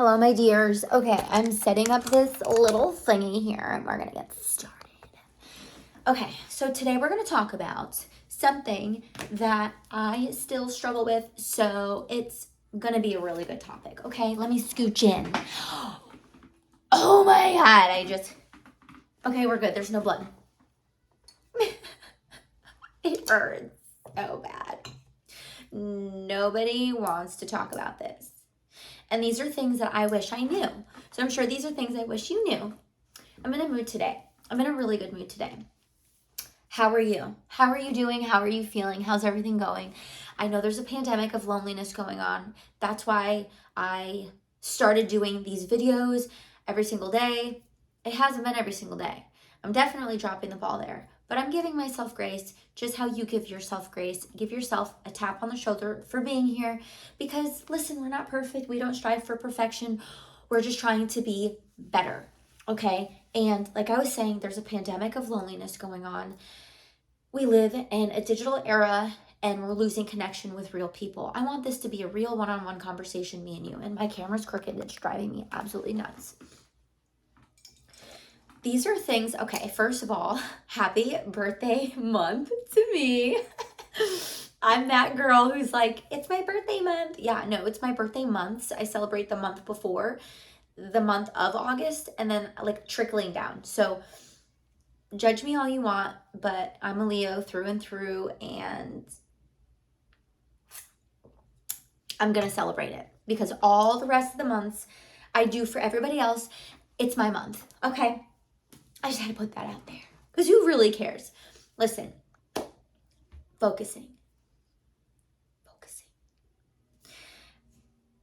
Hello, my dears. Okay, I'm setting up this little thingy here and we're going to get started. Okay, so today we're going to talk about something that I still struggle with, so it's going to be a really good topic. Okay, let me scooch in. Oh my God, okay, we're good. There's no blood. It hurts so bad. Nobody wants to talk about this. And these are things that I wish I knew. So I'm sure these are things I wish you knew. I'm in a mood today. I'm in a really good mood today. How are you? How are you doing? How are you feeling? How's everything going? I know there's a pandemic of loneliness going on. That's why I started doing these videos every single day. It hasn't been every single day. I'm definitely dropping the ball there. But I'm giving myself grace, just how you give yourself grace. Give yourself a tap on the shoulder for being here. Because listen, we're not perfect. We don't strive for perfection. We're just trying to be better. Okay? And like I was saying, there's a pandemic of loneliness going on. We live in a digital era and we're losing connection with real people. I want this to be a real one-on-one conversation, me and you. And my camera's crooked. It's driving me absolutely nuts. These are things, okay, first of all, happy birthday month to me. I'm that girl who's like, it's my birthday month. Yeah, no, it's my birthday months. I celebrate the month before, the month of August, and then like trickling down. So judge me all you want, but I'm a Leo through and through, and I'm going to celebrate it because all the rest of the months I do for everybody else. It's my month, okay? I just had to put that out there because who really cares? Listen, focusing.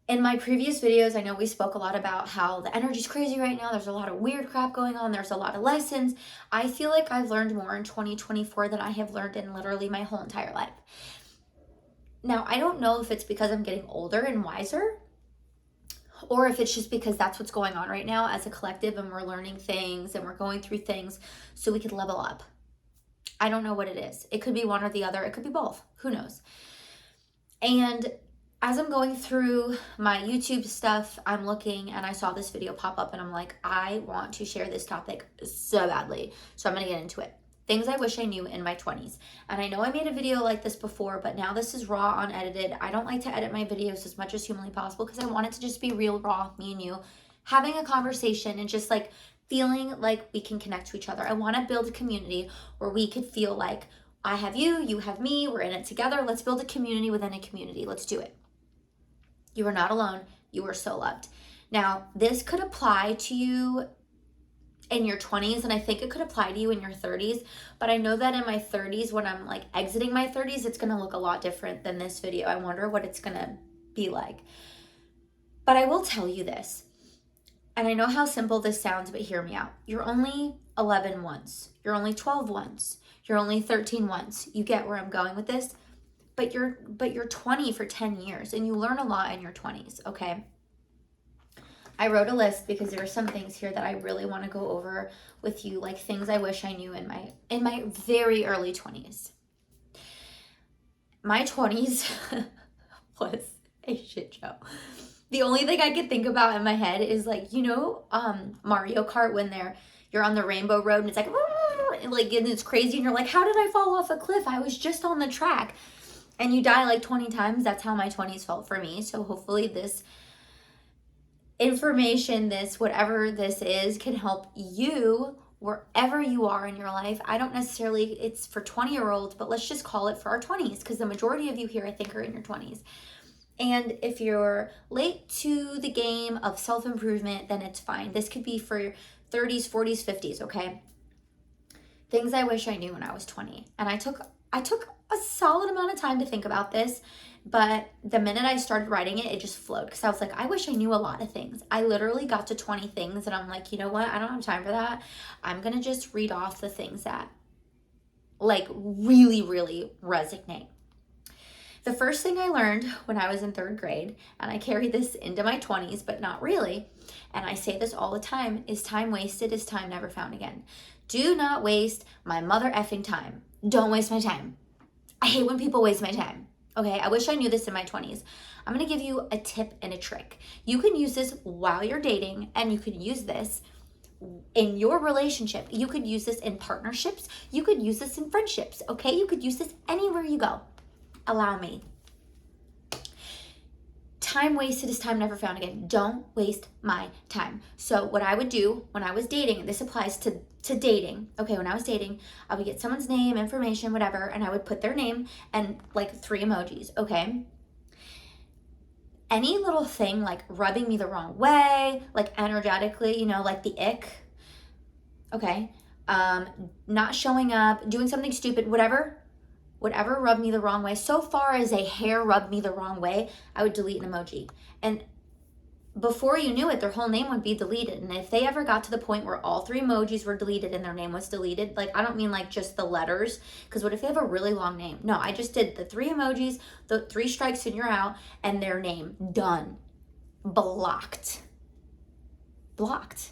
In my previous videos, I know we spoke a lot about how the energy's crazy right now. There's a lot of weird crap going on. There's a lot of lessons. I feel like I've learned more in 2024 than I have learned in literally my whole entire life. Now, I don't know if it's because I'm getting older and wiser, or if it's just because that's what's going on right now as a collective and we're learning things and we're going through things so we could level up. I don't know what it is. It could be one or the other. It could be both. Who knows? And as I'm going through my YouTube stuff, I'm looking and I saw this video pop up and I'm like, I want to share this topic so badly. So I'm going to get into it. Things I wish I knew in my 20s. And I know I made a video like this before, but now this is raw, unedited. I don't like to edit my videos as much as humanly possible because I want it to just be real, raw, me and you, having a conversation and just like feeling like we can connect to each other. I want to build a community where we could feel like I have you, you have me, we're in it together. Let's build a community within a community. Let's do it. You are not alone. You are so loved. Now, this could apply to you in your 20s, and I think it could apply to you in your 30s, but I know that in my 30s, when I'm like exiting my 30s, it's going to look a lot different than this video. I wonder what it's going to be like. But I will tell you this, and I know how simple this sounds, but hear me out. You're only 11 once. You're only 12 once. You're only 13 once. You get where I'm going with this? But you're 20 for 10 years, and you learn a lot in your 20s, okay? I wrote a list because there are some things here that I really want to go over with you, like things I wish I knew in my very early 20s. My 20s was a shit show. The only thing I could think about in my head is like, Mario Kart when you're on the rainbow road and it's and it's crazy and you're like, how did I fall off a cliff? I was just on the track. And you die like 20 times. That's how my 20s felt for me. So hopefully this information, this whatever this is, can help you wherever you are in your life. I don't necessarily, it's for 20-year-olds, but let's just call it for our 20s because the majority of you here, I think, are in your 20s. And if you're late to the game of self-improvement, then it's fine. This could be for 30s, 40s, 50s, okay? Things I wish I knew when I was 20. And I took a solid amount of time to think about this, but the minute I started writing it, it just flowed because I was like, I wish I knew a lot of things. I literally got to 20 things and I'm like, you know what? I don't have time for that. I'm going to just read off the things that like really, really resonate. The first thing I learned when I was in 3rd grade, and I carried this into my 20s, but not really, and I say this all the time, is time wasted is time never found again. Do not waste my mother effing time. Don't waste my time. I hate when people waste my time. Okay, I wish I knew this in my 20s. I'm gonna give you a tip and a trick. You can use this while you're dating, and you can use this in your relationship. You could use this in partnerships. You could use this in friendships, okay? You could use this anywhere you go. Allow me. Time wasted is time never found again. Don't waste my time. So what I would do when I was dating, and this applies to dating, okay, when I was dating, I would get someone's name, information, whatever, and I would put their name and like 3 emojis, okay? Any little thing like rubbing me the wrong way, like energetically, like the ick, okay? Not showing up, doing something stupid, whatever rubbed me the wrong way. So far as a hair rubbed me the wrong way, I would delete an emoji. And before you knew it, their whole name would be deleted. And if they ever got to the point where all 3 emojis were deleted and their name was deleted, like I don't mean like just the letters, because what if they have a really long name? No, I just did the 3 emojis, the 3 strikes and you're out, and their name. Done. Blocked. Don't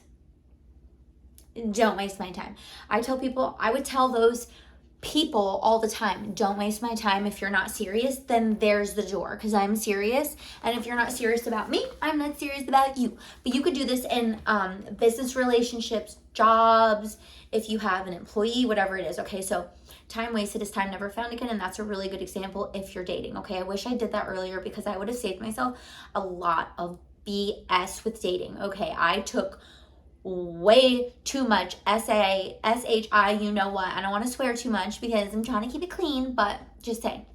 waste my time. I would tell those people all the time, don't waste my time. If you're not serious, then there's the door, because I'm serious. And if you're not serious about me, I'm not serious about you. But you could do this in business relationships, jobs, if you have an employee, whatever it is. Okay, so time wasted is time never found again, and that's a really good example if you're dating. Okay, I wish I did that earlier, because I would have saved myself a lot of BS with dating. Okay, I took way too much SHI, you know what? I don't want to swear too much because I'm trying to keep it clean, but just saying.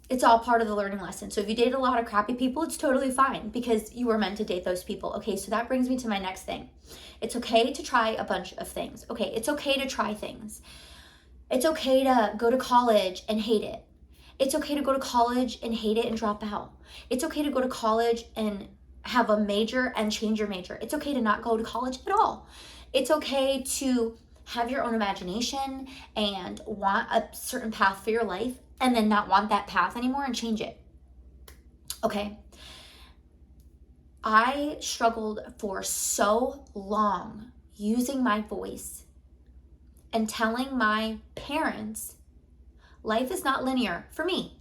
It's all part of the learning lesson. So if you date a lot of crappy people, it's totally fine, because you were meant to date those people. Okay, so that brings me to my next thing. It's okay to try a bunch of things. Okay, it's okay to try things. It's okay to go to college and hate it. It's okay to go to college and hate it and drop out. It's okay to go to college and have a major and change your major. It's okay to not go to college at all. It's okay to have your own imagination and want a certain path for your life, and then not want that path anymore and change it. Okay. I struggled for so long using my voice and telling my parents life is not linear for me.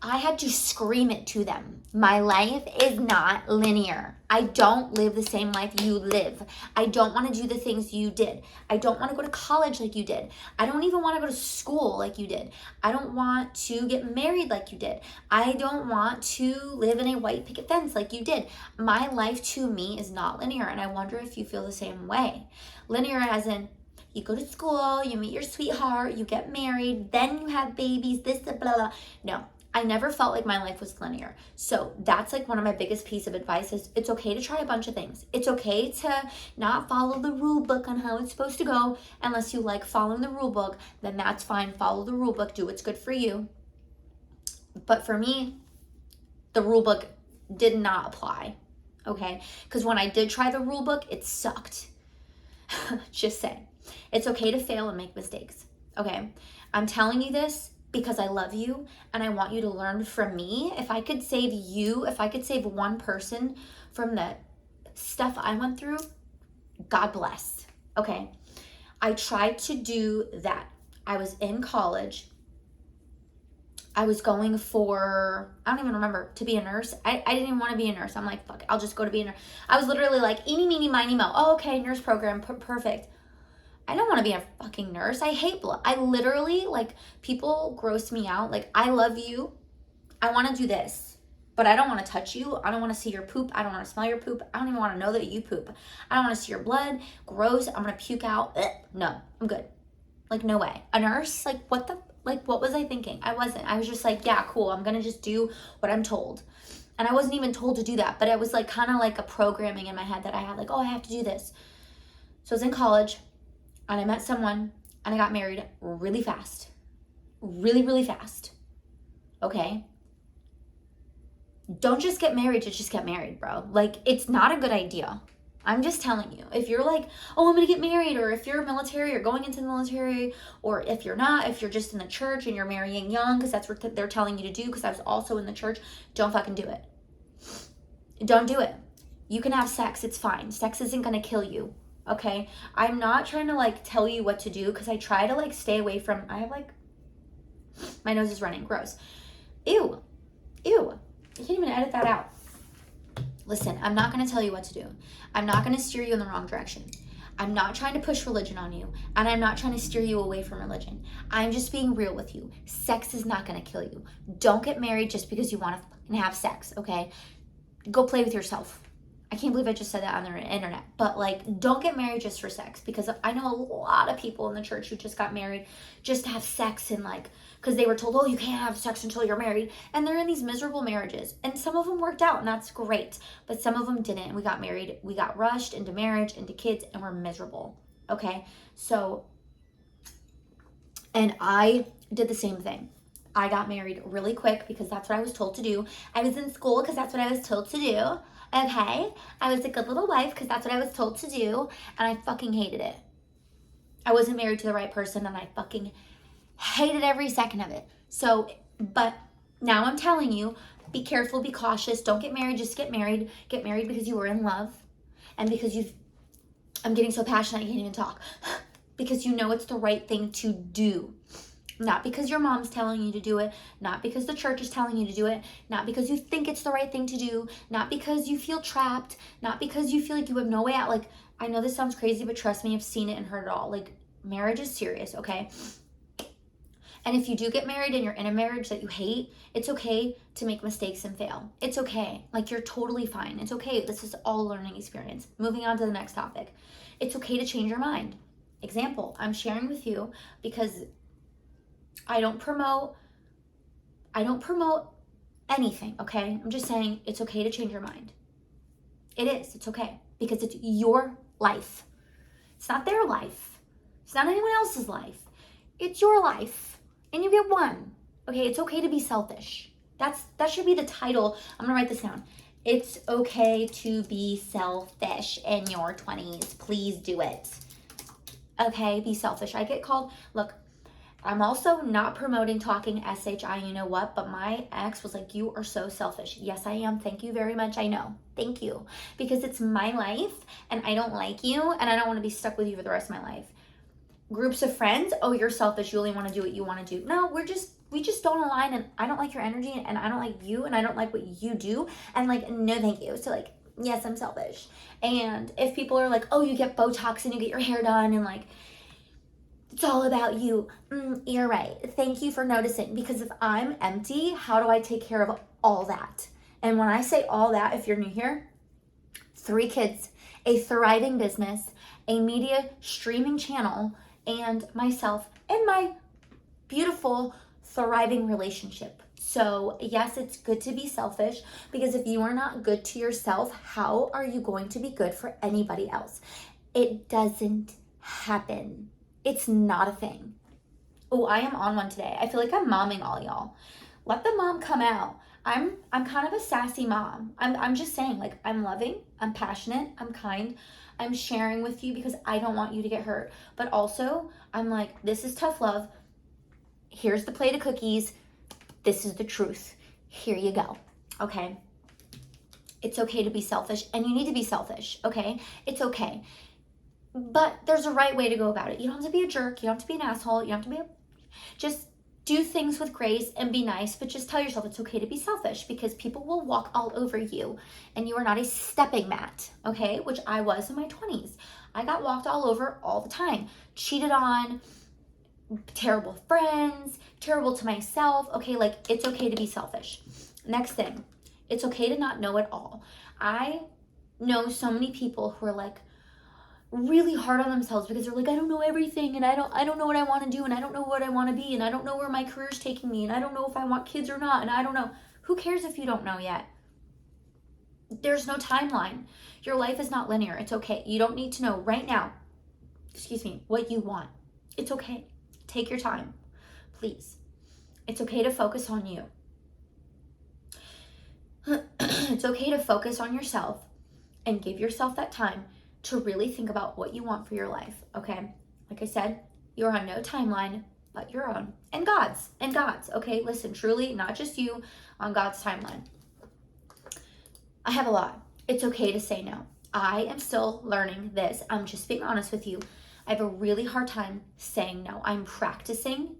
I had to scream it to them. My life is not linear. I don't live the same life you live. I don't want to do the things you did. I don't want to go to college like you did. I don't even want to go to school like you did. I don't want to get married like you did. I don't want to live in a white picket fence like you did. My life to me is not linear, and I wonder if you feel the same way. Linear as in, you go to school, you meet your sweetheart, you get married, then you have babies, this, blah, blah. No. I never felt like my life was linear. So that's like one of my biggest piece of advice is it's okay to try a bunch of things. It's okay to not follow the rule book on how it's supposed to go. Unless you like following the rule book, then that's fine. Follow the rule book, do what's good for you. But for me, the rule book did not apply, okay? Because when I did try the rule book, it sucked. Just saying. It's okay to fail and make mistakes, okay? I'm telling you this because I love you and I want you to learn from me. If I could save you, if I could save one person from the stuff I went through, God bless. Okay. I tried to do that. I was in college. I was going for, I don't even remember, to be a nurse. I didn't even want to be a nurse. I'm like, fuck it, I'll just go to be a nurse. I was literally like, eeny, meeny, miny, mo. Oh, okay, nurse program, perfect. I don't want to be a fucking nurse. I hate blood. I literally, like, people gross me out. Like, I love you. I want to do this, but I don't want to touch you. I don't want to see your poop. I don't want to smell your poop. I don't even want to know that you poop. I don't want to see your blood. Gross. I'm going to puke out. Ugh. No, I'm good. Like, no way. A nurse? Like, what was I thinking? I wasn't. I was just like, yeah, cool. I'm going to just do what I'm told. And I wasn't even told to do that, but it was like kind of like a programming in my head that I had, like, oh, I have to do this. So I was in college. And I met someone and I got married really fast. Really, really fast. Okay? Don't just get married to just get married, bro. Like, it's not a good idea. I'm just telling you. If you're like, oh, I'm going to get married, or if you're military or going into the military, or if you're not, if you're just in the church and you're marrying young because that's what they're telling you to do, because I was also in the church, don't fucking do it. Don't do it. You can have sex. It's fine. Sex isn't going to kill you. Okay, I'm not trying to like tell you what to do, because I try to like stay away from, I have like My nose is running. Gross. Ew. Ew. You can't even edit that out. Listen, I'm not going to tell you what to do. I'm not going to steer you in the wrong direction. I'm not trying to push religion on you, and I'm not trying to steer you away from religion. I'm just being real with you. Sex is not going to kill you. Don't get married just because you want to have sex, okay? Go play with yourself. I can't believe I just said that on the internet. But like, don't get married just for sex, because I know a lot of people in the church who just got married just to have sex, and like, because they were told, oh, you can't have sex until you're married. And they're in these miserable marriages. And some of them worked out, and that's great. But some of them didn't. And we got married. We got rushed into marriage, into kids, and we're miserable. Okay? So, and I did the same thing. I got married really quick because that's what I was told to do. I was in school because that's what I was told to do. Okay? I was a good little wife because that's what I was told to do. And I fucking hated it. I wasn't married to the right person, and I fucking hated every second of it. So, but now I'm telling you, be careful, be cautious. Don't get married, just get married. Get married because you were in love, and because I'm getting so passionate I can't even talk. Because you know it's the right thing to do. Not because your mom's telling you to do it, not because the church is telling you to do it, not because you think it's the right thing to do, not because you feel trapped, not because you feel like you have no way out. Like, I know this sounds crazy, but trust me, I've seen it and heard it all. Like, marriage is serious, okay? And if you do get married and you're in a marriage that you hate, it's okay to make mistakes and fail. It's okay. Like, you're totally fine. It's okay. This is all a learning experience. Moving on to the next topic. It's okay to change your mind. Example, I'm sharing with you because I don't promote anything, okay? I'm just saying it's okay to change your mind. It is. It's okay. Because it's your life. It's not their life. It's not anyone else's life. It's your life. And you get one. Okay, it's okay to be selfish. That should be the title. I'm gonna write this down. It's okay to be selfish in your 20s. Please do it. Okay, be selfish. I get called, look, I'm also not promoting talking SHI, you know what, but my ex was like, you are so selfish. Yes, I am. Thank you very much. I know. Thank you. Because it's my life, and I don't like you, and I don't want to be stuck with you for the rest of my life. Groups of friends, oh, you're selfish, you only want to do what you want to do. No, we just don't align, and I don't like your energy, and I don't like you, and I don't like what you do, and like, no thank you. So like, yes, I'm selfish. And if people are like, oh, you get Botox and you get your hair done, and like, it's all about you, you're right. Thank you for noticing, because if I'm empty, how do I take care of all that? And when I say all that, if you're new here, 3 kids, a thriving business, a media streaming channel, and myself, and my beautiful, thriving relationship. So yes, it's good to be selfish, because if you are not good to yourself, how are you going to be good for anybody else? It doesn't happen. It's not a thing. Oh, I am on one today. I feel like I'm momming all y'all. Let the mom come out. I'm kind of a sassy mom. I'm just saying, like, I'm loving, I'm passionate, I'm kind. I'm sharing with you because I don't want you to get hurt. But also, I'm like, this is tough love. Here's the plate of cookies. This is the truth. Here you go. Okay? It's okay to be selfish, and you need to be selfish, okay? It's okay. But there's a right way to go about it. You don't have to be a jerk. You don't have to be an asshole. You don't have to be just do things with grace and be nice, but just tell yourself it's okay to be selfish, because people will walk all over you, and you are not a stepping mat, okay? Which I was in my 20s. I got walked all over all the time. Cheated on, terrible friends, terrible to myself. Okay, like, it's okay to be selfish. Next thing, it's okay to not know it all. I know so many people who are like, really hard on themselves because they're like, I don't know everything, and I don't know what I want to do, and I don't know what I want to be, and I don't know where my career's taking me, and I don't know if I want kids or not, and I don't know. Who cares if you don't know yet? There's no timeline. Your life is not linear. It's okay. You don't need to know right now, what you want. It's okay. Take your time, please. It's okay to focus on you. It's okay to focus on yourself and give yourself that time to really think about what you want for your life, okay? Like I said, you're on no timeline but your own, and God's, okay? Listen, truly, not just you, on God's timeline. I have a lot. It's okay to say no. I am still learning this. I'm just being honest with you. I have a really hard time saying no. I'm practicing,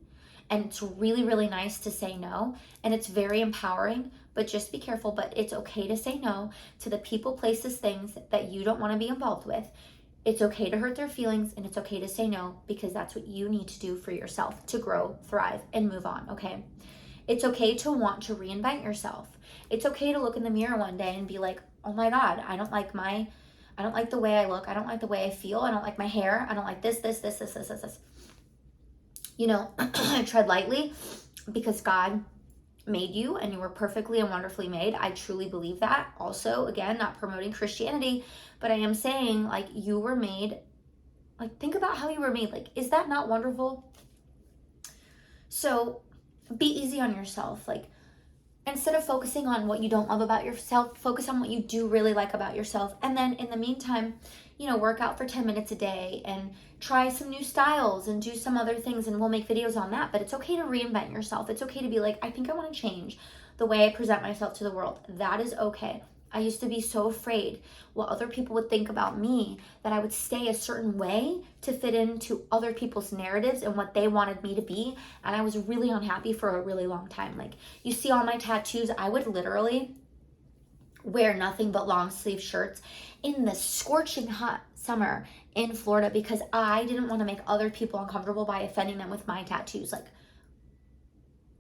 And it's really, really nice to say no. And it's very empowering, but just be careful. But it's okay to say no to the people, places, things that you don't want to be involved with. It's okay to hurt their feelings, and it's okay to say no, because that's what you need to do for yourself to grow, thrive, and move on, okay? It's okay to want to reinvent yourself. It's okay to look in the mirror one day and be like, oh my God, I don't like the way I look. I don't like the way I feel. I don't like my hair. I don't like this. You know, tread lightly, because God made you and you were perfectly and wonderfully made. I truly believe that. Also, again, not promoting Christianity, but I am saying, like, you were made, like, think about how you were made. Like, is that not wonderful? So be easy on yourself. Like, instead of focusing on what you don't love about yourself, focus on what you do really like about yourself. And then in the meantime, you know, work out for 10 minutes a day and try some new styles and do some other things, and we'll make videos on that. But it's okay to reinvent yourself. It's okay to be like, I think I want to change the way I present myself to the world. That is okay. I used to be so afraid what other people would think about me that I would stay a certain way to fit into other people's narratives and what they wanted me to be. And I was really unhappy for a really long time. Like, you see all my tattoos, I would literally wear nothing but long sleeve shirts in the scorching hot summer in Florida because I didn't want to make other people uncomfortable by offending them with my tattoos. Like,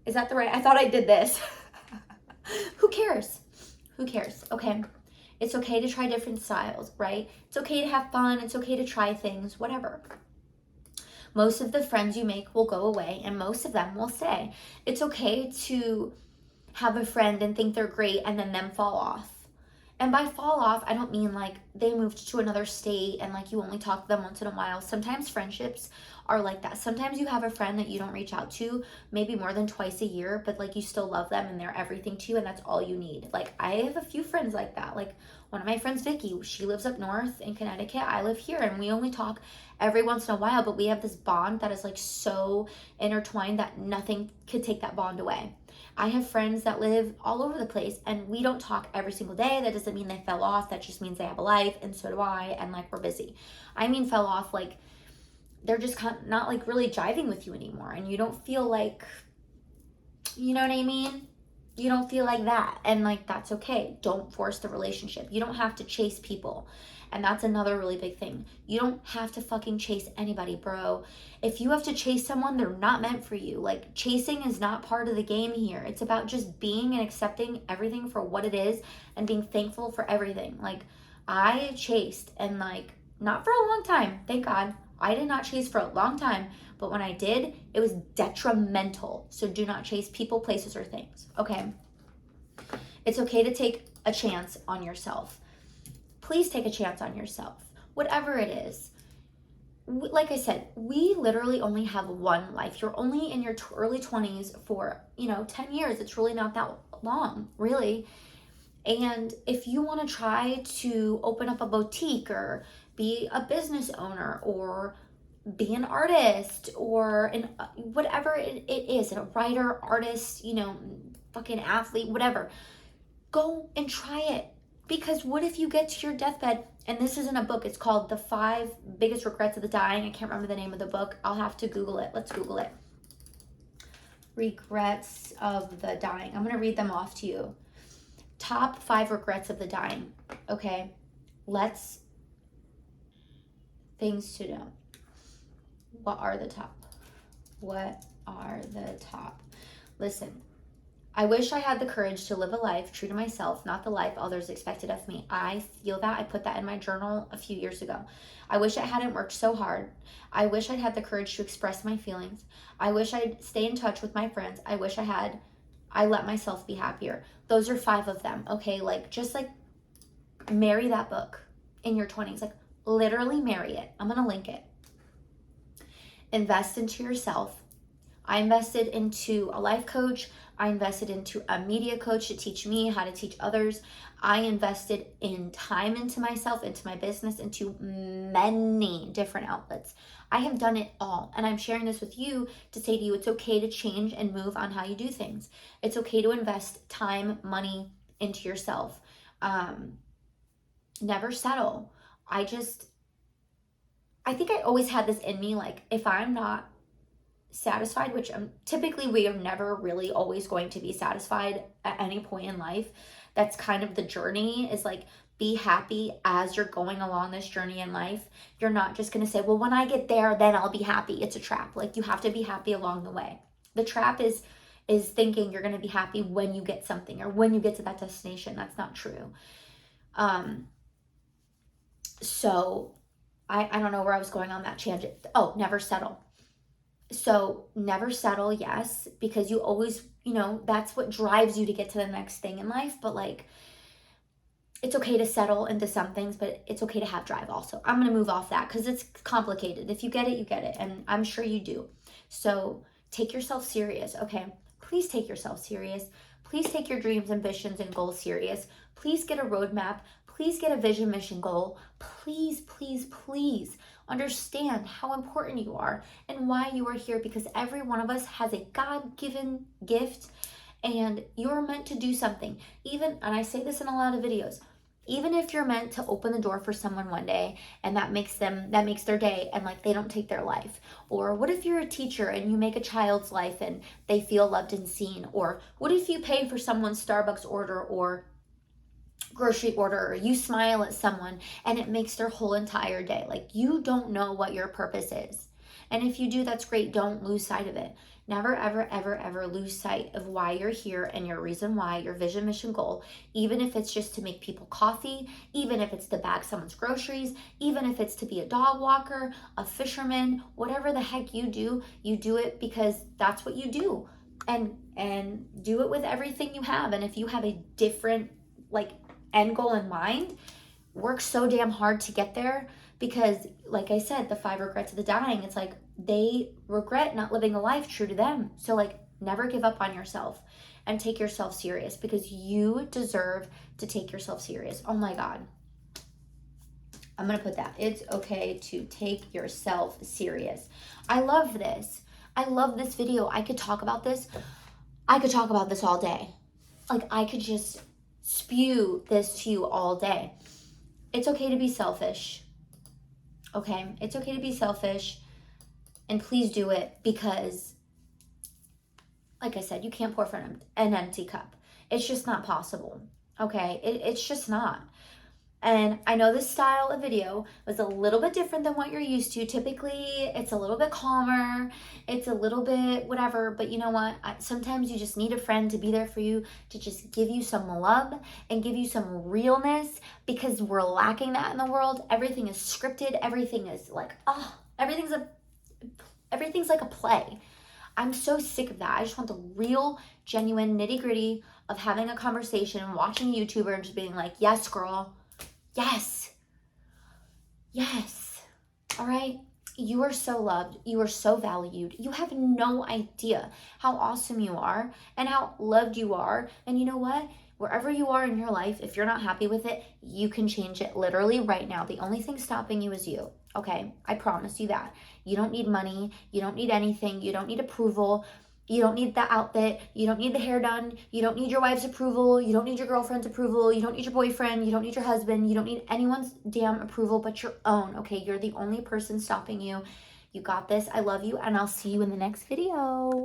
is that the right? I thought I did this. Who cares? Who cares? Okay. It's okay to try different styles, right? It's okay to have fun. It's okay to try things, whatever. Most of the friends you make will go away, and most of them will stay. It's okay to have a friend and think they're great and then them fall off. And by fall off, I don't mean like they moved to another state and like you only talk to them once in a while. Sometimes friendships are like that. Sometimes you have a friend that you don't reach out to maybe more than twice a year, but like you still love them and they're everything to you, and that's all you need. Like, I have a few friends like that. Like, one of my friends, Vicky, she lives up north in Connecticut. I live here, and we only talk every once in a while, but we have this bond that is like so intertwined that nothing could take that bond away. I have friends that live all over the place, and we don't talk every single day. That doesn't mean they fell off. That just means they have a life, and so do I, and like we're busy. I mean, fell off like they're just not like really jiving with you anymore, and you don't feel like, you know what I mean? You don't feel like that, and like that's okay. Don't force the relationship. You don't have to chase people. And that's another really big thing. You don't have to fucking chase anybody, bro. If you have to chase someone, they're not meant for you. Like, chasing is not part of the game here. It's about just being and accepting everything for what it is and being thankful for everything. Like, I chased, and like, not for a long time, thank God. I did not chase for a long time, but when I did, it was detrimental. So do not chase people, places, or things, okay? It's okay to take a chance on yourself. Please take a chance on yourself, whatever it is. Like I said, we literally only have one life. You're only in your early 20s for, 10 years. It's really not that long, really. And if you want to try to open up a boutique or be a business owner or be an artist or whatever it is, a writer, artist, fucking athlete, whatever, go and try it. Because what if you get to your deathbed, and this isn't a book, it's called The 5 Biggest Regrets of the Dying. I can't remember the name of the book. I'll have to Google it. Let's Google it. Regrets of the Dying. I'm going to read them off to you. Top 5 regrets of the dying. Okay. Things to know. What are the top? Listen. I wish I had the courage to live a life true to myself, not the life others expected of me. I feel that. I put that in my journal a few years ago. I wish I hadn't worked so hard. I wish I'd had the courage to express my feelings. I wish I'd stay in touch with my friends. I wish I let myself be happier. Those are 5 of them, okay? Like, just like marry that book in your 20s. Like, literally marry it. I'm going to link it. Invest into yourself. I invested into a life coach. I invested into a media coach to teach me how to teach others. I invested in time into myself, into my business, into many different outlets. I have done it all. And I'm sharing this with you to say to you, it's okay to change and move on how you do things. It's okay to invest time, money into yourself. Never settle. I think I always had this in me, like, if I'm not satisfied, which typically we are never really always going to be satisfied at any point in life. That's kind of the journey, is like, be happy as you're going along this journey in life. You're not just going to say, well, when I get there, then I'll be happy. It's a trap. Like, you have to be happy along the way. The trap is thinking you're going to be happy when you get something or when you get to that destination. That's not true. So I don't know where I was going on that tangent. Oh, never settle. So never settle, yes, because you always, that's what drives you to get to the next thing in life. But like, it's okay to settle into some things, but it's okay to have drive also. I'm going to move off that because it's complicated. If you get it, you get it. And I'm sure you do. So take yourself serious, okay? Please take yourself serious. Please take your dreams, ambitions, and goals serious. Please get a roadmap. Please get a vision, mission, goal. Please, please, please understand how important you are and why you are here, because every one of us has a God-given gift and you're meant to do something. Even, and I say this in a lot of videos, even if you're meant to open the door for someone one day and that makes their day and like they don't take their life. Or what if you're a teacher and you make a child's life and they feel loved and seen? Or what if you pay for someone's Starbucks order or grocery order, or you smile at someone and it makes their whole entire day? Like, you don't know what your purpose is. And if you do, that's great. Don't lose sight of it. Never, ever, ever, ever lose sight of why you're here and your reason why, your vision, mission, goal, even if it's just to make people coffee, even if it's to bag someone's groceries, even if it's to be a dog walker, a fisherman, whatever the heck you do it because that's what you do. And do it with everything you have. And if you have a different like end goal in mind, work so damn hard to get there, because like I said, the 5 regrets of the dying, it's like they regret not living a life true to them. So like, never give up on yourself and take yourself serious, because you deserve to take yourself serious. Oh my God. I'm going to put that. It's okay to take yourself serious. I love this. I love this video. I could talk about this. I could talk about this all day. Like, I could just spew this to you all day. It's okay to be selfish. Okay? It's okay to be selfish. And please do it, because, like I said, you can't pour from an empty cup. It's just not possible. Okay? It's just not. And I know this style of video was a little bit different than what you're used to. Typically, it's a little bit calmer. It's a little bit whatever. But you know what? Sometimes you just need a friend to be there for you, to just give you some love and give you some realness, because we're lacking that in the world. Everything is scripted. Everything is like, everything's like a play. I'm so sick of that. I just want the real, genuine, nitty-gritty of having a conversation, watching a YouTuber and just being like, yes, girl. Yes. Yes. All right. You are so loved. You are so valued. You have no idea how awesome you are and how loved you are. And you know what? Wherever you are in your life, if you're not happy with it, you can change it literally right now. The only thing stopping you is you. Okay? I promise you that. You don't need money. You don't need anything. You don't need approval. You don't need the outfit. You don't need the hair done. You don't need your wife's approval. You don't need your girlfriend's approval. You don't need your boyfriend. You don't need your husband. You don't need anyone's damn approval but your own. Okay? You're the only person stopping you. You got this. I love you, and I'll see you in the next video.